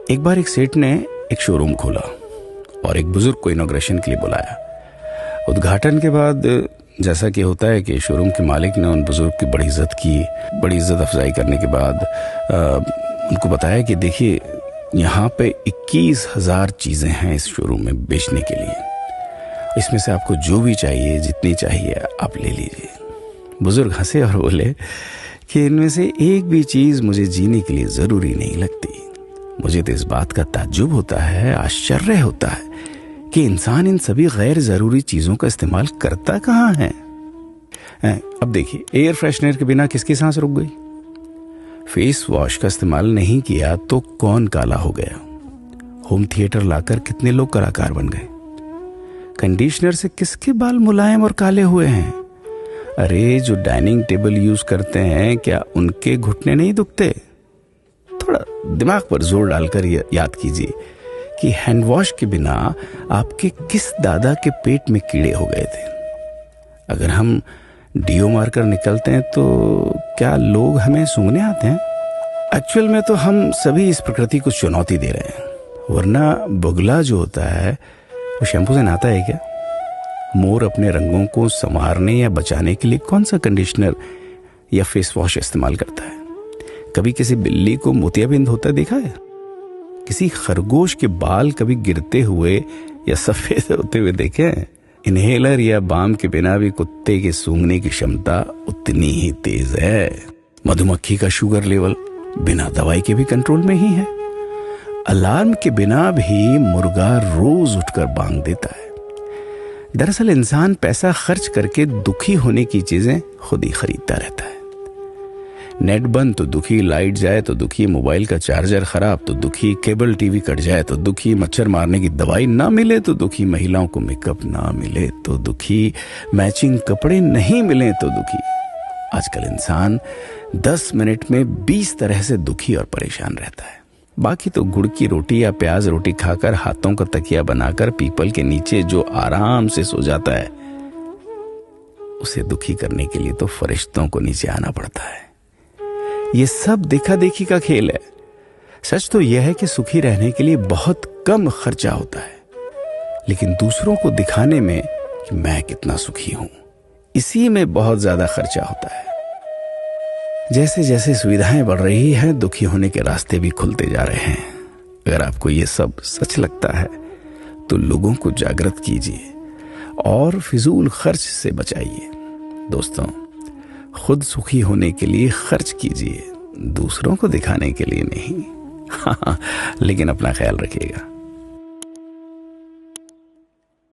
एक बार एक सेठ ने एक शोरूम खोला और एक बुजुर्ग को इनॉग्रेशन के लिए बुलाया। उद्घाटन के बाद जैसा कि होता है कि शोरूम के मालिक ने उन बुजुर्ग की बड़ी इज्जत की। बड़ी इज्जत अफजाई करने के बाद उनको बताया कि देखिए, यहाँ पे 21,000 चीज़ें हैं इस शोरूम में बेचने के लिए। इसमें से आपको जो भी चाहिए, जितनी चाहिए आप ले लीजिए। बुजुर्ग हंसे और बोले कि इनमें से एक भी चीज़ मुझे जीने के लिए ज़रूरी नहीं लगती। मुझे तो इस बात का ताज्जुब होता है, आश्चर्य होता है कि इंसान इन सभी गैर ज़रूरी चीज़ों का इस्तेमाल करता कहाँ है। अब देखिए, एयर फ्रेशनर के बिना किसकी सांस रुक गई? फेस वॉश का इस्तेमाल नहीं किया तो कौन काला हो गया? होम थिएटर लाकर कितने लोग कलाकार बन गए? कंडीशनर से किसके बाल मुलायम और काले हुए हैं? अरे, जो डाइनिंग टेबल यूज करते हैं, क्या उनके घुटने नहीं दुखते? थोड़ा दिमाग पर जोर डालकर याद कीजिए कि हैंड वॉश के बिना आपके किस दादा के पेट में कीड़े हो गए थे। अगर हम डीओ मारकर निकलते हैं तो क्या लोग हमें सूंघने आते हैं? एक्चुअल में तो हम सभी इस प्रकृति को चुनौती दे रहे हैं, वरना बुगला जो होता है वो शैम्पू से नहाता है क्या? मोर अपने रंगों को संवारने या बचाने के लिए कौन सा कंडीशनर या फेस वॉश इस्तेमाल करता है? कभी किसी बिल्ली को मोतियाबिंद होता देखा है? किसी खरगोश के बाल कभी गिरते हुए या सफेद होते हुए देखे हैं? इनहेलर या बाम के बिना भी कुत्ते के सूंघने की क्षमता उतनी ही तेज है। मधुमक्खी का शुगर लेवल बिना दवाई के भी कंट्रोल में ही है। अलार्म के बिना भी मुर्गा रोज उठकर बांग देता है। दरअसल इंसान पैसा खर्च करके दुखी होने की चीजें खुद ही खरीदता रहता है। नेट बंद तो दुखी, लाइट जाए तो दुखी, मोबाइल का चार्जर खराब तो दुखी, केबल टीवी कट जाए तो दुखी, मच्छर मारने की दवाई ना मिले तो दुखी, महिलाओं को मेकअप ना मिले तो दुखी, मैचिंग कपड़े नहीं मिले तो दुखी। आजकल इंसान 10 मिनट में 20 तरह से दुखी और परेशान रहता है। बाकी तो गुड़ की रोटी या प्याज रोटी खाकर हाथों का तकिया बनाकर पीपल के नीचे जो आराम से सो जाता है, उसे दुखी करने के लिए तो फरिश्तों को नीचे आना पड़ता है। ये सब देखा देखी का खेल है। सच तो यह है कि सुखी रहने के लिए बहुत कम खर्चा होता है, लेकिन दूसरों को दिखाने में कि मैं कितना सुखी हूं, इसी में बहुत ज्यादा खर्चा होता है। जैसे जैसे सुविधाएं बढ़ रही हैं, दुखी होने के रास्ते भी खुलते जा रहे हैं। अगर आपको ये सब सच लगता है तो लोगों को जागृत कीजिए और फिजूल खर्च से बचाइए। दोस्तों, खुद सुखी होने के लिए खर्च कीजिए, दूसरों को दिखाने के लिए नहीं। हाँ, लेकिन अपना ख्याल रखिएगा।